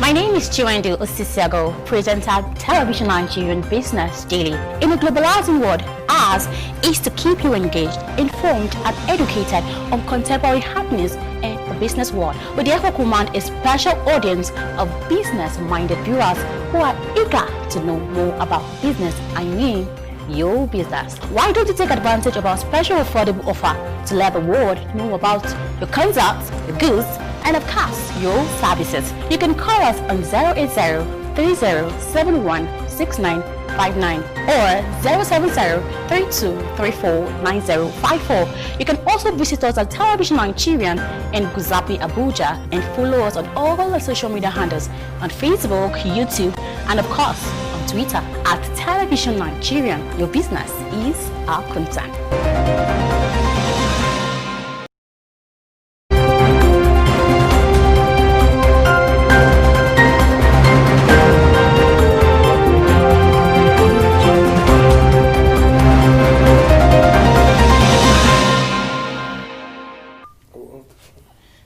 My name is Chiwendu Osisiago, presenter at Television Nigerian Business Daily. In a globalizing world, ours is to keep you engaged, informed, and educated on contemporary happenings in the business world. We therefore command a special audience of business-minded viewers who are eager to know more about business. I mean, your business. Why don't you take advantage of our special affordable offer to let the world know about your concepts, your goods, and of course, your services? You can call us on 080-3071-6959 or 070-3234-9054. You can also visit us at Television Nigerian in Guzapi, Abuja, and follow us on all the social media handles on Facebook, YouTube, and of course, on Twitter at Television Nigerian. Your business is our concern.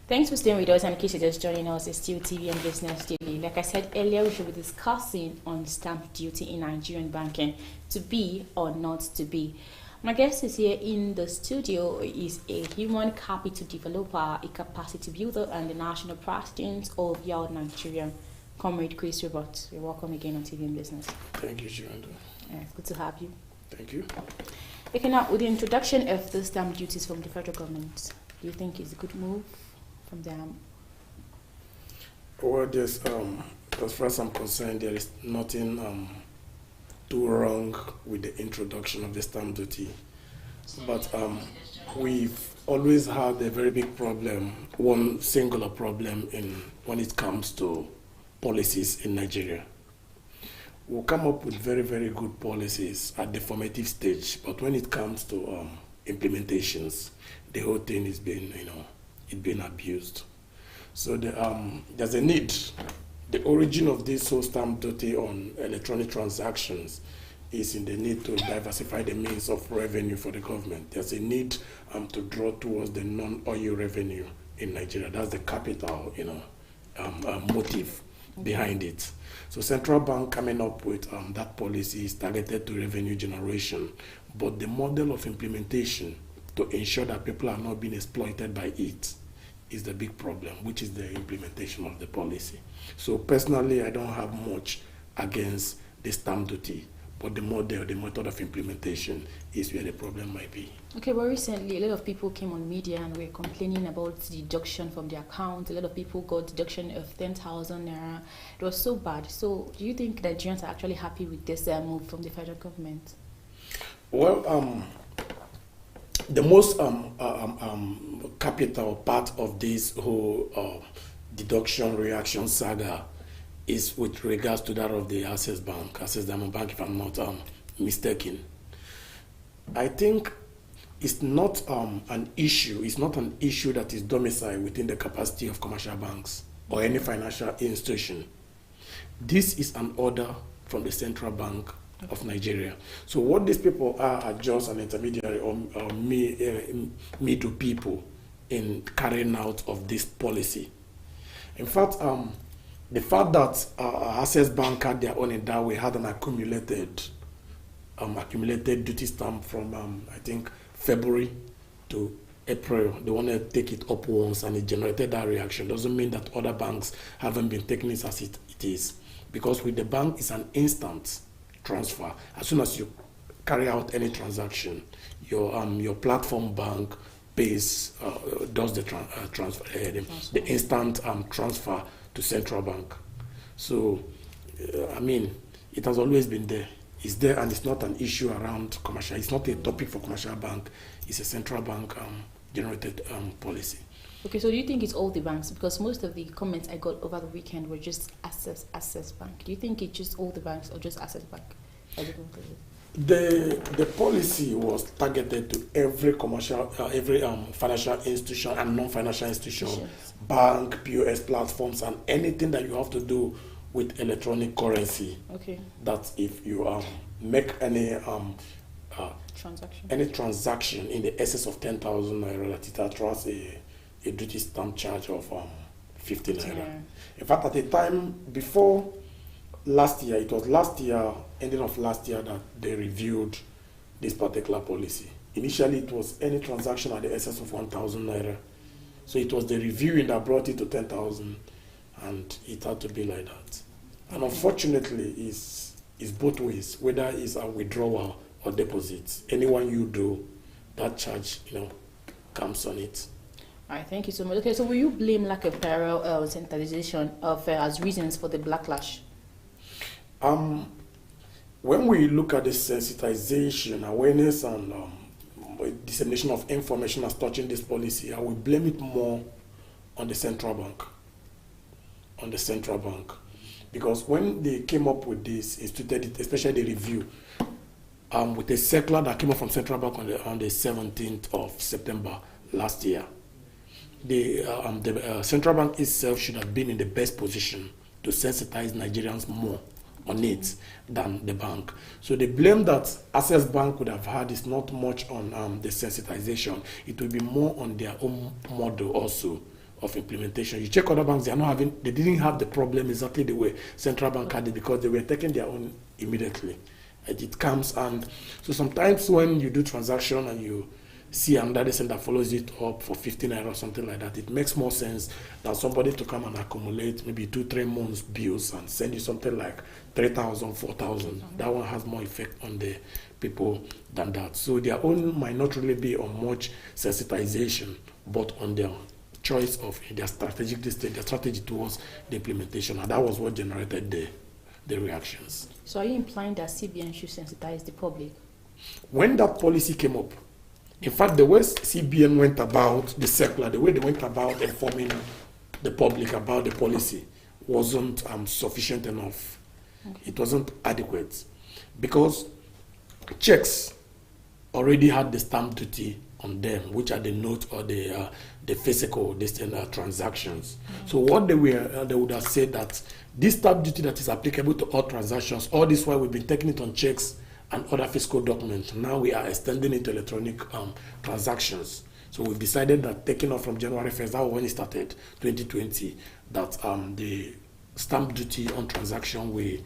Thanks for staying with us, and in case you're just joining us, it's still TV and Business Daily. Like I said earlier, we should be discussing on stamp duty in Nigerian banking, to be or not to be. My guest is here in the studio is a human capital developer, a capacity builder, and the national president of Yard Nigerian, Comrade Chris Robert. You're welcome again on TV and Business. Thank you, Shiranda. It's good to have you. Thank you. Okay, now with the introduction of the stamp duties from the federal government, do you think it's a good move from them? Well, there's, as far as I'm concerned, there is nothing too wrong with the introduction of the stamp duty. But we've always had a very big problem, one singular problem when it comes to policies in Nigeria. We'll come up with very, very good policies at the formative stage, but when it comes to implementations, the whole thing is being, it's been abused. So there's a need. The origin of this whole stamp duty on electronic transactions is in the need to diversify the means of revenue for the government. There's a need to draw towards the non-oil revenue in Nigeria. That's the capital, motive behind it. So central bank coming up with that policy is targeted to revenue generation, but the model of implementation to ensure that people are not being exploited by it is the big problem, which is the implementation of the policy. So personally, I don't have much against the stamp duty, but the method of implementation is where the problem might be. Okay, well, recently a lot of people came on media and were complaining about deduction from their account. A lot of people got deduction of 10,000 naira. It was so bad. So do you think Nigerians are actually happy with this move from the federal government? Well, the most capital part of this whole deduction reaction saga is with regards to that of the Access Diamond Bank, if I'm not mistaken. I think it's not an issue. It's not an issue that is domiciled within the capacity of commercial banks or any financial institution. This is an order from the Central Bank of Nigeria. So what these people are just an intermediary or me to people in carrying out of this policy. In fact, the fact that Access Bank had their own in that way had an accumulated duty stamp from I think February to April. They want to take it up once, and it generated that reaction. Doesn't mean that other banks haven't been taking it as it is, because with the bank it's an instant transfer. As soon as you carry out any transaction, your platform bank does the transfer, the instant transfer to central bank. So, I mean, it has always been there. It's there, and it's not an issue around commercial. It's not a topic for commercial bank. It's a central bank generated policy. Okay, so do you think it's all the banks? Because most of the comments I got over the weekend were just Access Bank. Do you think it's just all the banks or just Access Bank? The policy was targeted to every commercial, every financial institution and non-financial institution, bank, POS platforms, and anything that you have to do with electronic currency. Okay. That if you make any transaction in the excess of 10,000 naira, that it attracts a duty stamp charge of 50 naira. In fact, at the time before last year, it was last year, ending of last year, that they reviewed this particular policy. Initially, it was any transaction at the excess of 1,000 naira. So it was the reviewing that brought it to 10,000, and it had to be like that. And unfortunately, it's both ways, whether it's a withdrawal or deposit. Anyone you do, that charge, comes on it. All right, thank you so much. Okay, so will you blame lack of parallel sensitization of as reasons for the backlash? When we look at the sensitization, awareness, and dissemination of information as touching this policy, I will blame it more on the central bank. On the central bank. Because when they came up with this, instituted it, especially the review, with a circular that came up from central bank on the 17th of September last year, the central bank itself should have been in the best position to sensitize Nigerians more on it than the bank. So the blame that Access Bank would have had is not much on the sensitization. It will be more on their own model also of implementation. You check other banks, they didn't have the problem exactly the way central bank had it, because they were taking their own immediately. And it comes, and so sometimes when you do transaction and you see another person that follows it up for 15 naira or something like that, it makes more sense than somebody to come and accumulate maybe 2-3 months bills and send you something like 3,000, 4,000. That one has more effect on the people than that. So their own might not really be on much sensitization, but on their choice of their strategy towards the implementation, and that was what generated the reactions. So are you implying that CBN should sensitize the public? When that policy came up, in fact, the way CBN went about the circular, the way they went about informing the public about the policy wasn't sufficient enough. Okay. It wasn't adequate, because checks already had the stamp duty on them, which are the note or the physical transactions. Mm-hmm. So what they would have said that this stamp duty that is applicable to all transactions, all this while we've been taking it on checks and other fiscal documents, now we are extending it to electronic transactions. So we've decided that taking off from January 1st, that was when it started, 2020, that the stamp duty on transaction we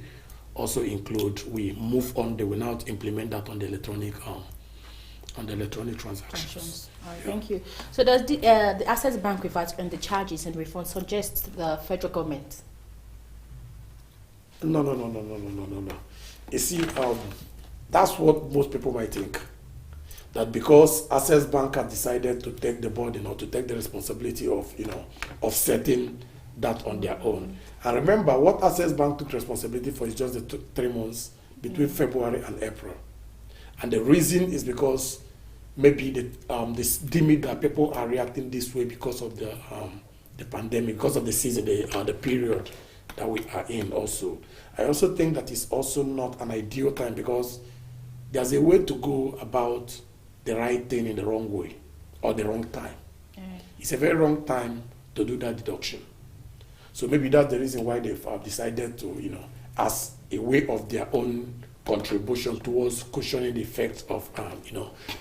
also include, we move on, they will now implement that on the electronic transactions. All right, thank you. So does the Access Bank revert on the charges and refunds suggest the federal government? No. You see, that's what most people might think. That because Access Bank had decided to take the burden or to take the responsibility of, offsetting that on their own. And remember, what Access Bank took responsibility for is just the 3 months between February and April. And the reason is because maybe this deem it that people are reacting this way because of the pandemic, because of the season, the period that we are in also. I also think that it's also not an ideal time, because there's a way to go about the right thing in the wrong way or the wrong time. It's a very wrong time to do that deduction. So maybe that's the reason why they've decided to, as a way of their own contribution towards cushioning the effects of,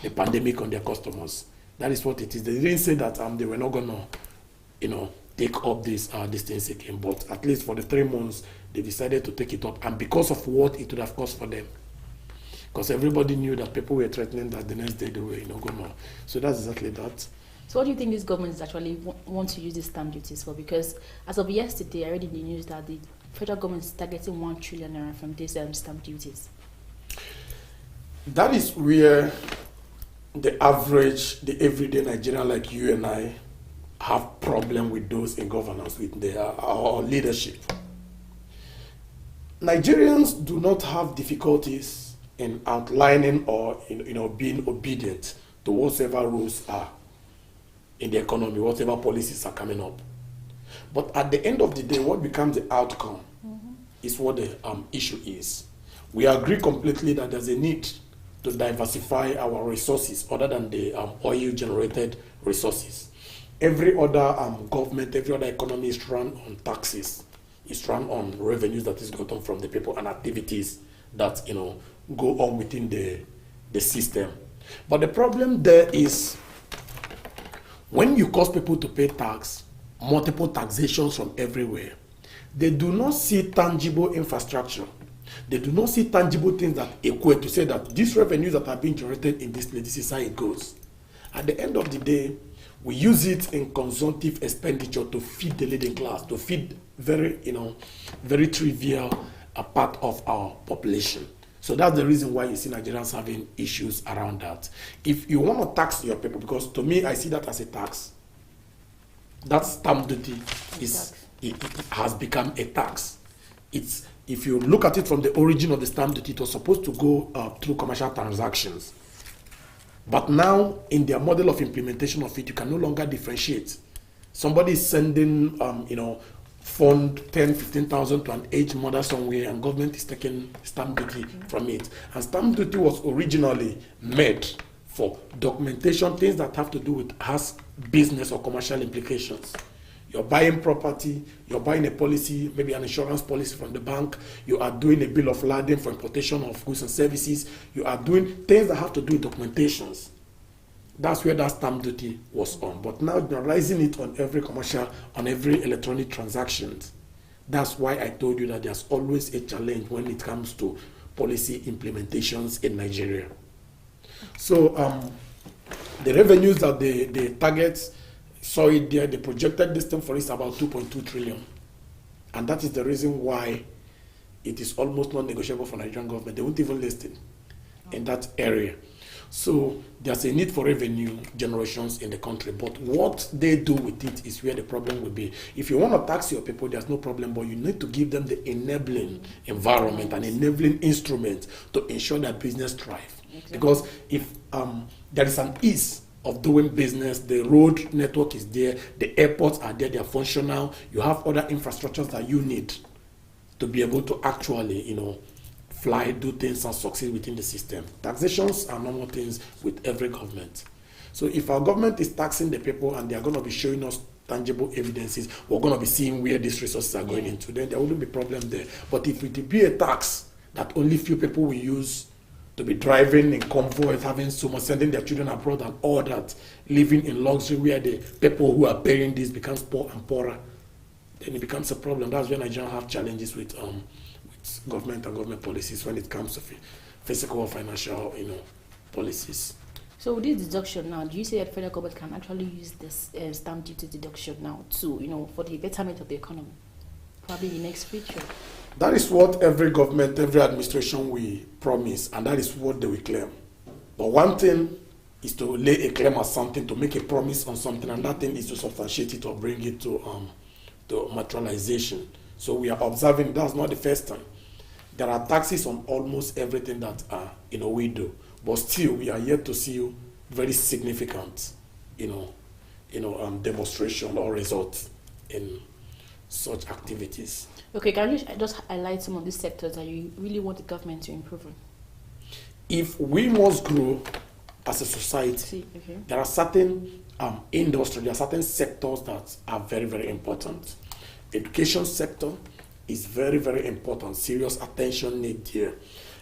the pandemic on their customers. That is what it is. They didn't say that they were not going to, take up these things again. But at least for the 3 months, they decided to take it up. And because of what it would have cost for them. Because everybody knew that people were threatening that the next day they were going to. So that's exactly that. So what do you think this government is actually want to use these stamp duties for? Because as of yesterday, I read in the news that the federal government is targeting 1 trillion naira from these stamp duties. That is where the everyday Nigerian like you and I have problem with those in governance, with our leadership. Nigerians do not have difficulties in outlining or being obedient to whatever rules are in the economy, whatever policies are coming up. But at the end of the day, what becomes the outcome is what the issue is. We agree completely that there's a need to diversify our resources other than the oil-generated resources. Every other government, every other economy is run on taxes. It's run on revenues that is gotten from the people and activities that go on within the system. But the problem there is when you cause people to pay tax, multiple taxations from everywhere. They do not see tangible infrastructure. They do not see tangible things that equate to say that these revenues that are being generated in this place, this is how it goes. At the end of the day, we use it in consumptive expenditure to feed the leading class, to feed very trivial a part of our population. So that's the reason why you see Nigerians having issues around that. If you want to tax your people, because to me, I see that as a tax. That stamp duty it has become a tax. It's, if you look at it from the origin of the stamp duty, it was supposed to go through commercial transactions. But now, in their model of implementation of it, you can no longer differentiate. Somebody is sending, fund 10, 15,000 to an aged mother somewhere, and government is taking stamp duty from it. And stamp duty was originally made for documentation, things that have to do with has business or commercial implications. You're buying property, you're buying a policy, maybe an insurance policy from the bank, you are doing a bill of lading for importation of goods and services, you are doing things that have to do with documentations. That's where that stamp duty was on. But now they're raising it on every commercial, on every electronic transaction. That's why I told you that there's always a challenge when it comes to policy implementations in Nigeria. So the revenues that they target, saw it there, the projected distance for it is about 2.2 trillion. And that is the reason why it is almost non-negotiable for Nigerian government. They won't even list it in that area. So there's a need for revenue generations in the country. But what they do with it is where the problem will be. If you want to tax your people, there's no problem, but you need to give them the enabling environment and enabling instrument to ensure that business thrive. Exactly. Because if there is an ease of doing business, the road network is there, the airports are there, they are functional, you have other infrastructures that you need to be able to actually, fly, do things and succeed within the system. Taxations are normal things with every government. So if our government is taxing the people and they are going to be showing us tangible evidences, we're going to be seeing where these resources are going into, then there wouldn't be problem there. But if it will be a tax that only few people will use to be driving in convoys, having so much, sending their children abroad and all that, living in luxury where the people who are paying this becomes poor and poorer, then it becomes a problem. That's where Nigerians have challenges with government and government policies when it comes to physical or financial, policies. So with this deduction now, do you say that federal government can actually use this stamp duty deduction now to, for the betterment of the economy, probably in the next future? That is what every government, every administration will promise, and that is what they will claim. But one thing is to lay a claim on something, to make a promise on something, and that thing is to substantiate it or bring it to materialization. So we are observing that's not the first time. There are taxes on almost everything that we do, but still we are yet to see very significant, demonstration or results in such activities. Okay, can you just highlight some of these sectors that you really want the government to improve on? If we must grow as a society, there are certain industries, there are certain sectors that are very, very important. Education sector is very, very important. Serious attention needed here.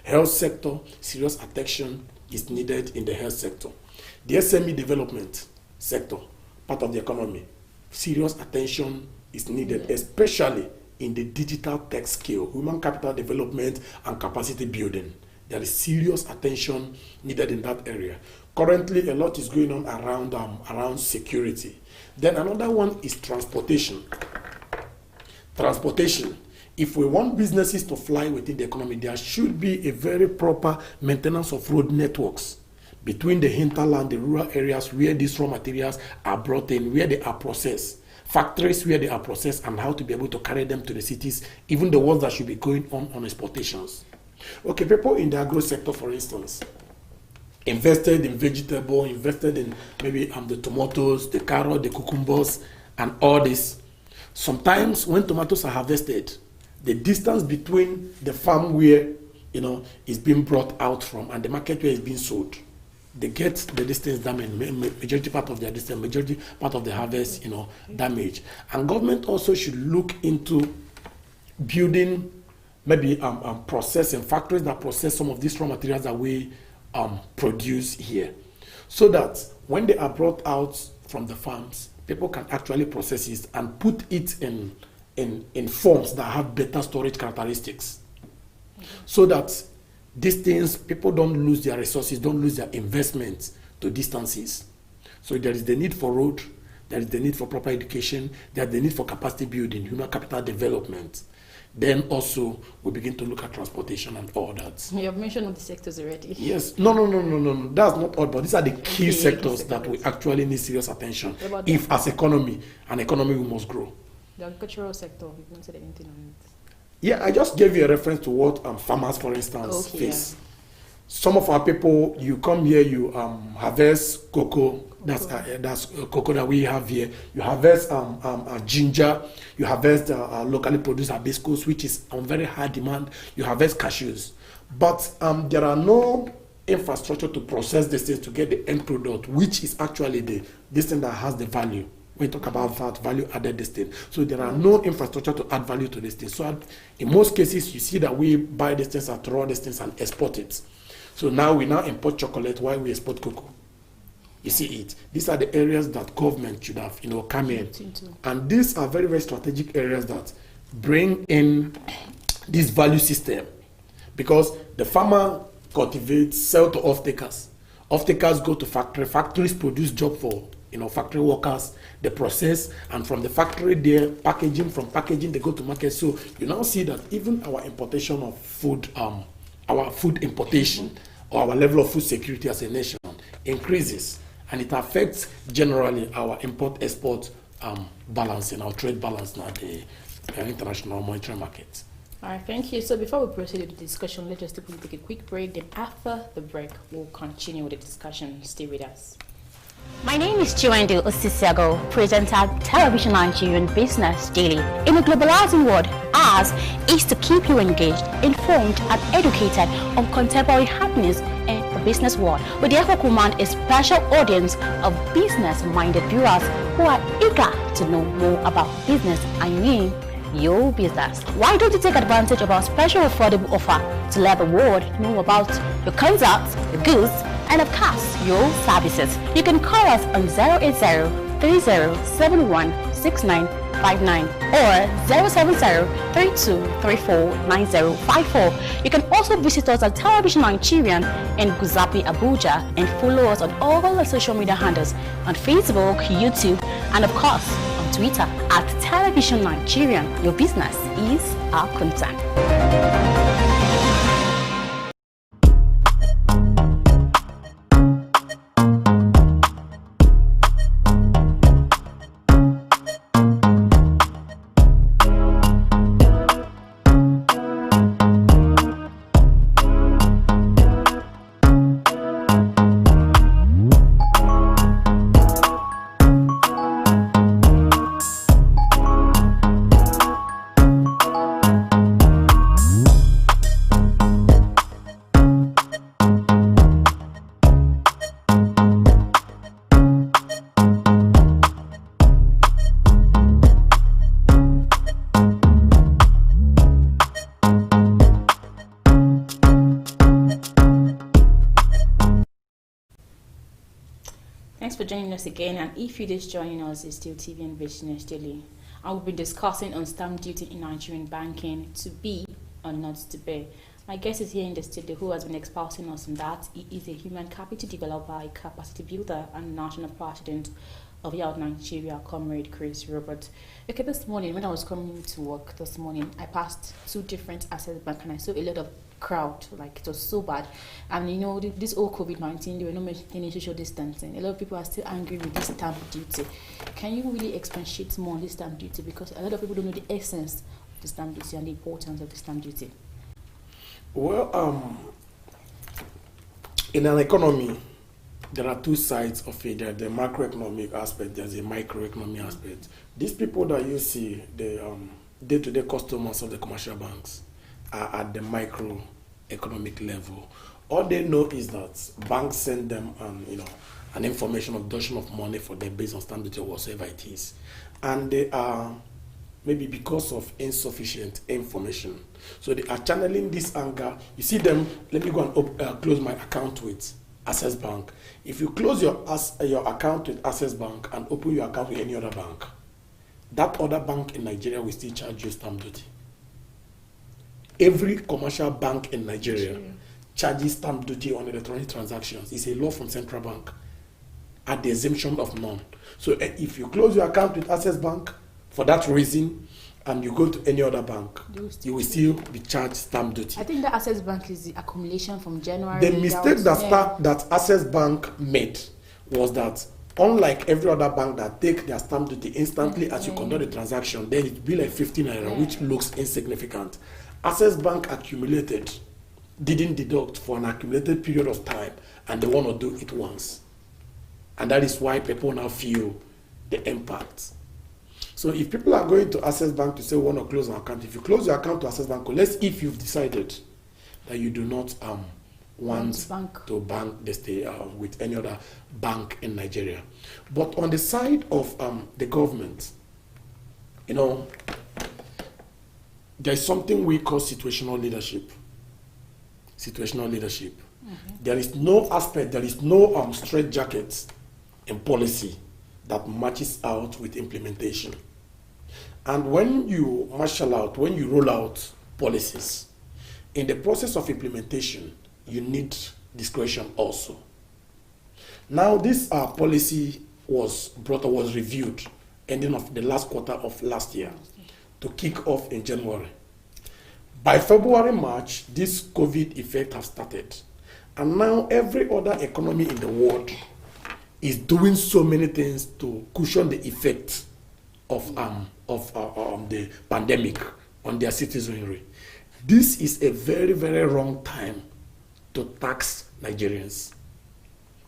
Health sector, serious attention is needed in the health sector. The SME development sector, part of the economy, serious attention is needed, especially in the digital tech skill, human capital development and capacity building. There is serious attention needed in that area. Currently, a lot is going on around security. Then another one is transportation. Transportation. If we want businesses to fly within the economy, there should be a very proper maintenance of road networks between the hinterland, the rural areas where these raw materials are brought in, where they are processed, factories where they are processed, and how to be able to carry them to the cities, even the ones that should be going on exportations. Okay, people in the agro sector, for instance, invested in vegetable, invested in maybe the tomatoes, the carrot, the cucumbers, and all this. Sometimes when tomatoes are harvested, the distance between the farm where is being brought out from and the market where it's being sold, they get the distance damage, majority part of their distance, majority part of the harvest, damage. And government also should look into building maybe processing factories that process some of these raw materials that we produce here, so that when they are brought out from the farms, people can actually process it and put it in forms that have better storage characteristics. So that these things, people don't lose their resources, don't lose their investments to distances. So there is the need for road, there is the need for proper education, there is the need for capacity building, human capital development. Then also we begin to look at transportation and all that. You have mentioned all the sectors already. Yes. No. That's not all, but these are the key sectors that we actually need serious attention. If as an economy we must grow. The agricultural sector, you don't say anything on it. Yeah, I just gave you a reference to what farmers, for instance, face. Yeah. Some of our people, you come here, you harvest cocoa. That's cocoa that we have here. You harvest ginger. You harvest locally produced hibiscus, which is on very high demand. You harvest cashews, but there are no infrastructure to process this thing to get the end product, which is actually this thing that has the value. When we talk about that value added this thing, so there are no infrastructure to add value to this thing. So in most cases, you see that we buy these things at raw distance and export it. So now we import chocolate while we export cocoa. You see it. These are the areas that government should have, come in. And these are very, very strategic areas that bring in this value system. Because the farmer cultivates, sell to off-takers. Off-takers go to factory. Factories produce job for, factory workers. They process, and from the factory there, packaging. From packaging, they go to market. So you now see that even our importation of food, our food importation, or our level of food security as a nation increases, and it affects generally our import-export balance and our trade balance in the international monetary market. All right, thank you. So before we proceed with the discussion, let's just take a quick break. Then after the break, we'll continue with the discussion. Stay with us. My name is Chiwendu Osisiago, presenter Television Nigerian Business Daily. In a globalizing world, ours is to keep you engaged, informed, and educated on contemporary happenings in the business world. We therefore command a special audience of business-minded viewers who are eager to know more about business. I mean, your business. Why don't you take advantage of our special affordable offer to let the world know about your concepts, your goods, and of course, your services? You can call us on 080-3071-6959 or 070-3234-9054. You can also visit us at Television Nigerian in Guzapi, Abuja, and follow us on all the social media handles on Facebook, YouTube, and of course on Twitter at Television Nigerian. Your business is our concern. Thanks for joining us again, and if you're just joining us, it's still TV and Business Daily. I will be discussing on stamp duty in Nigerian banking, to be or not to be. My guest is here in the studio who has been espousing us on that. He is a human capital developer, a capacity builder, and national president of Youth Nigeria, Comrade Chris Robert. Okay, this morning when I was coming to work this morning, I passed two different access banks and I saw a lot of crowd, like it was so bad. And this whole COVID-19, there were no maintaining social distancing. A lot of people are still angry with this stamp duty. Can you really expatiate more on this stamp duty, because a lot of people don't know the essence of the stamp duty and the importance of the stamp duty? Well, in an economy, there are two sides of it. There's the macroeconomic aspect, there's a microeconomic aspect. These people that you see, the day-to-day customers of the commercial banks, are at the microeconomic level. All they know is that banks send them an information of deduction of money for them based on stamp duty or whatever it is. And they are, maybe because of insufficient information, so they are channeling this anger. You see them, let me go and close my account with Access Bank. If you close your account with Access Bank and open your account with any other bank, that other bank in Nigeria will still charge you stamp duty. Every commercial bank in Nigeria charges stamp duty on electronic transactions. It's a law from central bank at the exemption of none. So if you close your account with Access Bank for that reason and you go to any other bank, you will still be charged stamp duty. I think the Access Bank is the accumulation from January. The mistake that Access Bank made was that unlike every other bank that take their stamp duty instantly as you conduct the transaction, then it will be like 15 naira, which looks insignificant. Access Bank accumulated, didn't deduct for an accumulated period of time, and they want to do it once. And that is why people now feel the impact. So if people are going to Access Bank to say we want to close an account, if you close your account to Access Bank, unless if you've decided that you do not want to bank with any other bank in Nigeria. But on the side of the government, there's something we call situational leadership. Situational leadership. There is no aspect, there is no straitjacket in policy that matches out with implementation. And when you marshal out, when you roll out policies, in the process of implementation, you need discretion also. Now, this policy was reviewed ending of the last quarter of last year to kick off in January. By February, March, this COVID effect has started. And now every other economy in the world is doing so many things to cushion the effect of the pandemic on their citizenry. This is a very, very wrong time to tax Nigerians.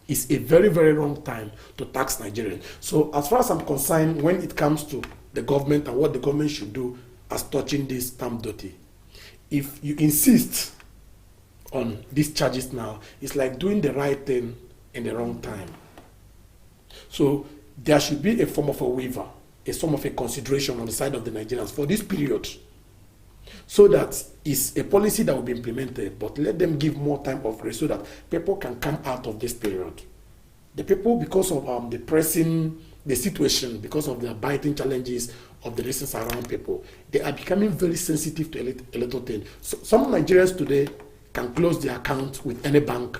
It's a very, very wrong time to tax Nigerians. So as far as I'm concerned, when it comes to the government and what the government should do as touching this stamp duty, if you insist on these charges now, it's like doing the right thing in the wrong time. So there should be a form of a waiver, a form of a consideration on the side of the Nigerians for this period, so that it's a policy that will be implemented, but let them give more time of grace so that people can come out of this period. The people, because of the situation, because of the biting challenges of the reasons around people, they are becoming very sensitive to a little thing. So some Nigerians today can close their account with any bank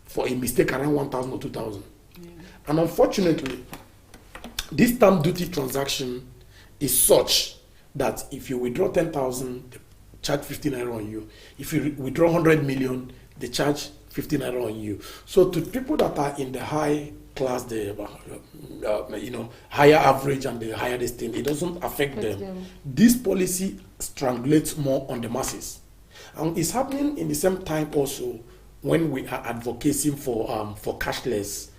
for a mistake around 1,000 or 2,000. And unfortunately, this stamp duty transaction is such that if you withdraw 10,000, they charge 15 naira on you. If you withdraw 100 million, they charge 15 naira on you. So to people that are in the high class, the higher average and the higher destiny, it doesn't affect them. This policy strangulates more on the masses. And it's happening in the same time also when we are advocating for cashless,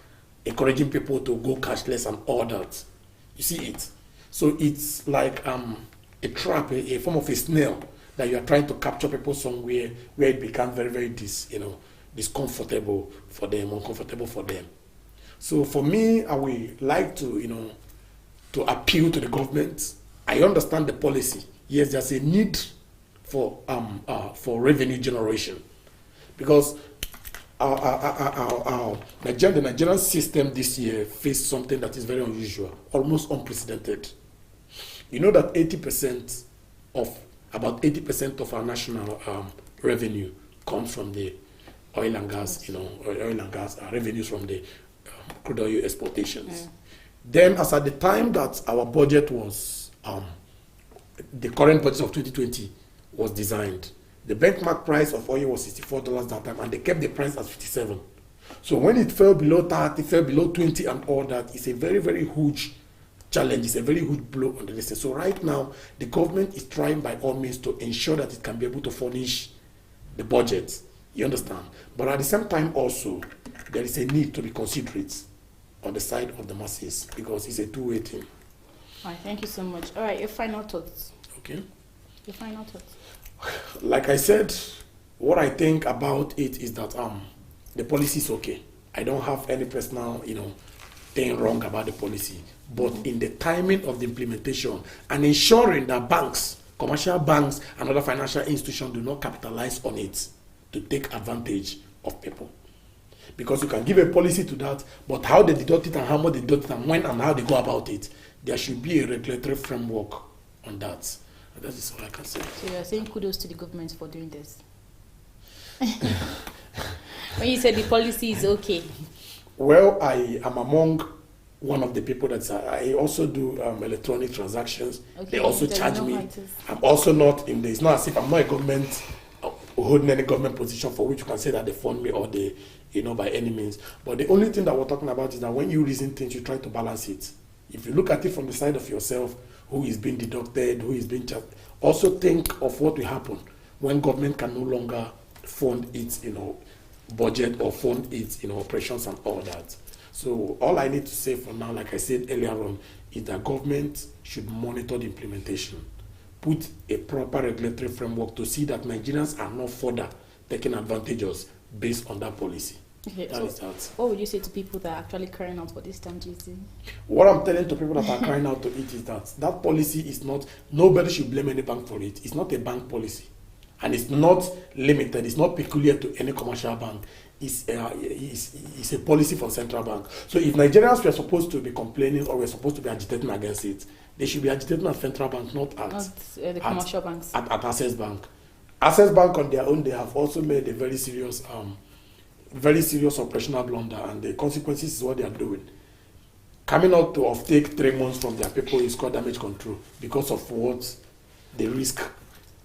encouraging people to go cashless and all that. You see it? So it's like a trap, a form of a snail that you are trying to capture people somewhere where it becomes very, very discomfortable for them, uncomfortable for them. So for me, I would like to, to appeal to the government. I understand the policy. Yes, there's a need for revenue generation, because the Nigerian system this year faced something that is very unusual, almost unprecedented. You know that about 80% of our national revenue comes from the oil and gas, revenues from the crude oil exportations. Then, as at the time that our budget was, the current budget of 2020 was designed, the benchmark price of oil was $64 that time, and they kept the price at 57. So when it fell below 30, fell below 20 and all that, it's a very, very huge challenge. It's a very huge blow on the list. So right now, the government is trying by all means to ensure that it can be able to furnish the budget. You understand? But at the same time also, there is a need to be considerate on the side of the masses, because it's a two-way thing. All right, thank you so much. All right, your final thoughts. Okay. Your final thoughts. Like I said, what I think about it is that the policy is okay. I don't have any personal, thing wrong about the policy. But in the timing of the implementation and ensuring that banks, commercial banks and other financial institutions do not capitalize on it to take advantage of people. Because you can give a policy to that, but how they deduct it and how much they deduct it and when and how they go about it, there should be a regulatory framework on that. And that is all I can say. So you are saying kudos to the government for doing this? When you said the policy is okay. Well, I am among one of the people that I also do electronic transactions. Okay, they also charge me. I'm also not in the, it's not as if I'm not a government holding any government position for which you can say that they fund me or they, by any means. But the only thing that we're talking about is that when you reason things, you try to balance it. If you look at it from the side of yourself, who is being deducted, who is being charged, also think of what will happen when government can no longer fund its, budget or fund its, operations and all that. So all I need to say for now, like I said earlier on, is that government should monitor the implementation, put a proper regulatory framework to see that Nigerians are not further taking advantage of based on that policy. Okay, what would you say to people that are actually crying out for this stamp duty? What I'm telling to people that are crying out to it is that policy is not, nobody should blame any bank for it. It's not a bank policy. And it's not limited, it's not peculiar to any commercial bank. It's a policy for central bank. So if Nigerians were supposed to be complaining or were supposed to be agitating against it, they should be agitating at central bank, not at the commercial banks. At Access Bank. Access Bank on their own, they have also made a very serious operational blunder, and the consequences is what they are doing. Coming out to offtake 3 months from their people is called damage control because of what the risk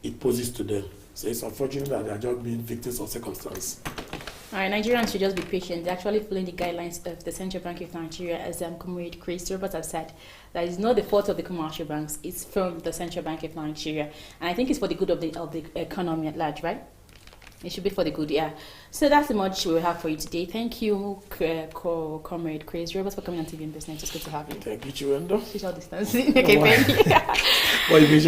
it poses to them. So it's unfortunate that they are just being victims of circumstance. All right, Nigerians should just be patient. They're actually following the guidelines of the Central Bank of Nigeria, as Comrade Chris Robert have said. That is not the fault of the commercial banks. It's from the Central Bank of Nigeria, and I think it's for the good of the economy at large, right? It should be for the good, yeah. So that's the much we have for you today. Thank you, Comrade Chris Robert, for coming on TV and Business. It's good to have you. Thank you, Chiwendo. Social distancing. Okay, thank you. What you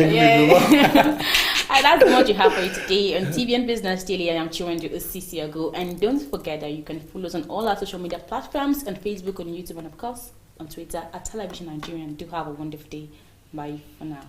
And that's what you have for you today on TV and Business Daily. I am Chiwendo Osisiago. And don't forget that you can follow us on all our social media platforms, on Facebook, on YouTube, and of course on Twitter at Television Nigerian. Do have a wonderful day. Bye for now.